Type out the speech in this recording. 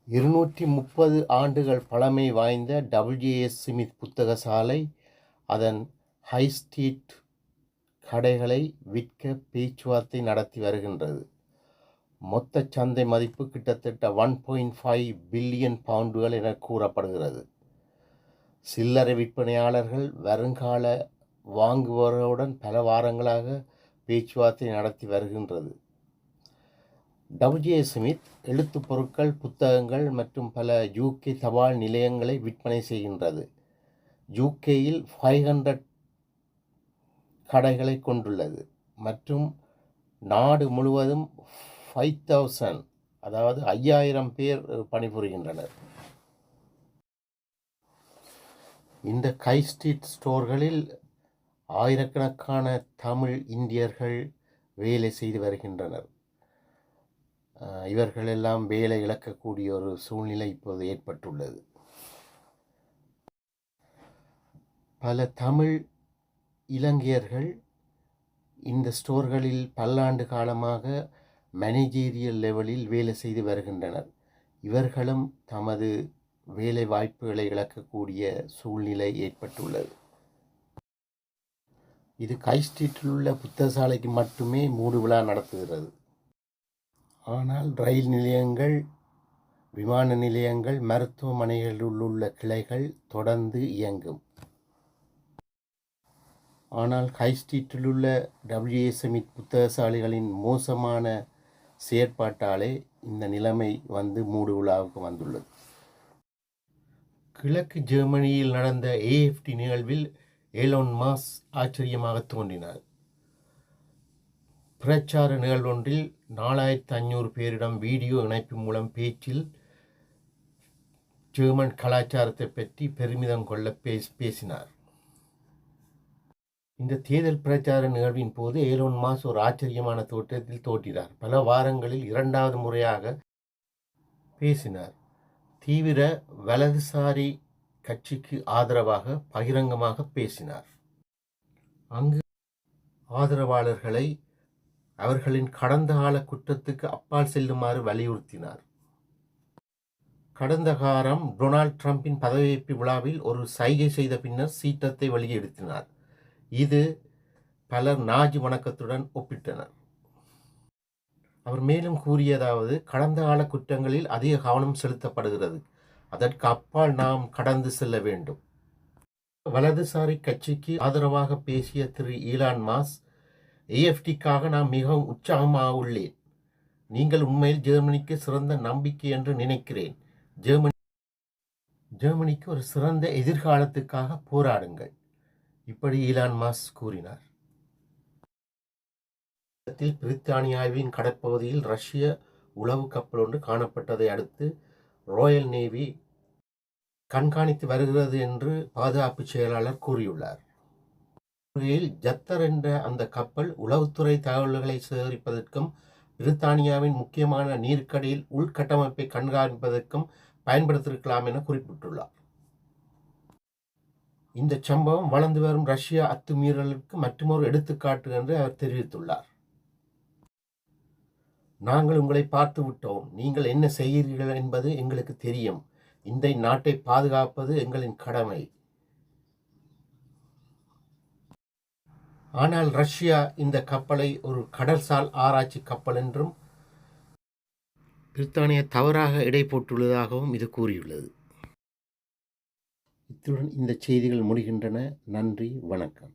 230 ஆண்டுகள் பழமை வாய்ந்த WJS ஸ்மித் புத்தகசாலை அதன் ஹை ஸ்ட்ரீட் கடைகளை விற்க பேச்சுவார்த்தை நடத்தி வருகின்றது. மொத்த சந்தை மதிப்பு கிட்டத்தட்ட 1.5 பில்லியன் பவுண்டுகள் என கூறப்படுகிறது. சில்லறை விற்பனையாளர்கள் வருங்கால வாங்குபவர்களுடன் பல வாரங்களாக பேச்சுவார்த்தை நடத்தி வருகின்றது. WJS ஸ்மித் எழுத்துப் பொருட்கள், புத்தகங்கள் மற்றும் பல UK தபால் நிலையங்களை விற்பனை செய்கின்றது. UKயில் 500 கடைகளை கொண்டுள்ளது மற்றும் நாடு முழுவதும் 5000 பேர் பணிபுரிகின்றனர். இந்த ஹை ஸ்ட்ரீட் ஸ்டோர்களில் ஆயிரக்கணக்கான தமிழ் இந்தியர்கள் வேலை செய்து வருகின்றனர். இவர்களெல்லாம் வேலை இழக்கக்கூடிய ஒரு சூழ்நிலை இப்போது ஏற்பட்டுள்ளது. பல தமிழ் இலங்கையர்கள் இந்த ஸ்டோர்களில் பல்லாண்டு காலமாக மேனேஜீரியல் லெவலில் வேலை செய்து வருகின்றனர். இவர்களும் தமது வேலை வாய்ப்புகளை இழக்கக்கூடிய சூழ்நிலை ஏற்பட்டுள்ளது. இது ஹை ஸ்ட்ரீட்டில் உள்ள புத்தகசாலைக்கு மட்டுமே மூடு விழா நடத்துகிறது. ஆனால் ரயில் நிலையங்கள், விமான நிலையங்கள், மருத்துவமனைகளில் உள்ள கிளைகள் தொடர்ந்து இயங்கும். ஆனால் ஹை ஸ்ட்ரீட்டில் உள்ள WJS ஸ்மித் புத்தகசாலைகளின் மோசமான செயற்பாட்டாலே இந்த நிலைமை மூடு விழாவுக்கு வந்துள்ளது. கிழக்கு ஜெர்மனியில் நடந்த AFD நிகழ்வில் ஏலோன் மாஸ் ஆச்சரியமாக தோன்றினார். பிரச்சார நிகழ்வொன்றில் 4500 பேரிடம் வீடியோ இணைப்பு மூலம் பேச்சில் ஜெர்மன் கலாச்சாரத்தை பற்றி பெருமிதம் கொள்ள பேசினார். இந்த தேர்தல் பிரச்சார நிகழ்வின் போது ஏலோன் மாஸ் ஒரு ஆச்சரியமான தோற்றத்தில் தோன்றினார். பல வாரங்களில் 2வது முறையாக பேசினார். தீவிர வலதுசாரி கட்சிக்கு ஆதரவாக பகிரங்கமாக பேசினார். அங்கு ஆதரவாளர்களை அவர்களின் கடந்த கால குற்றத்துக்கு அப்பால் செல்லுமாறு வலியுறுத்தினார். கடந்த காலம் டொனால்ட் ட்ரம்பின் பதவியேற்பு விழாவில் ஒரு சைகை செய்த பின்னர் சீற்றத்தை வெளியெடுத்தினார். இது பலர் நாஜி வணக்கத்துடன் ஒப்பிட்டனர். அவர் மேலும் கூறியதாவது, கடந்த கால குற்றங்களில் அதிக கவனம் செலுத்தப்படுகிறது. அதற்கு அப்பால் நாம் கடந்து செல்ல வேண்டும். வலதுசாரி கட்சிக்கு ஆதரவாக பேசிய திரு ஈலான் மாஸ், AFDக்காக நான் மிகவும் உற்சாகமாக உள்ளேன். நீங்கள் உண்மையில் ஜெர்மனிக்கு சிறந்த நம்பிக்கை என்று நினைக்கிறேன். ஜெர்மனிக்கு ஒரு சிறந்த எதிர்காலத்துக்காக போராடுங்கள். இப்படி ஈலான் மாஸ் கூறினார். பிரித்தானியாவின் கடற்பகுதியில் ரஷ்ய உளவு கப்பல் ஒன்று காணப்பட்டதை அடுத்து ராயல் நேவி கண்காணித்து வருகிறது என்று பாதுகாப்பு செயலாளர் கூறியுள்ளார். ஜத்தர் என்ற அந்த கப்பல் உளவுத்துறை தகவல்களை சேகரிப்பதற்கும் பிரித்தானியாவின் முக்கியமான நீருக்கடியில் உள்கட்டமைப்பை கண்காணிப்பதற்கும் பயன்படுத்தியிருக்கலாம் என குறிப்பிட்டுள்ளார். இந்த சம்பவம் வளர்ந்து வரும் ரஷ்ய அத்துமீறலுக்கு மற்றொரு எடுத்துக்காட்டு என்று அவர் தெரிவித்துள்ளார். நாங்கள் உங்களை பார்த்து விட்டோம். நீங்கள் என்ன செய்கிறீர்கள் என்பது எங்களுக்கு தெரியும். இந்த நாட்டை பாதுகாப்பது எங்களின் கடமை. ஆனால் ரஷ்யா இந்த கப்பலை ஒரு கடல்சார் ஆராய்ச்சி கப்பல் என்றும் பிரித்தானியா தவறாக எடை போட்டுள்ளதாகவும் இது கூறியுள்ளது. இத்துடன் இந்த செய்திகள் முடிகின்றன. நன்றி, வணக்கம்.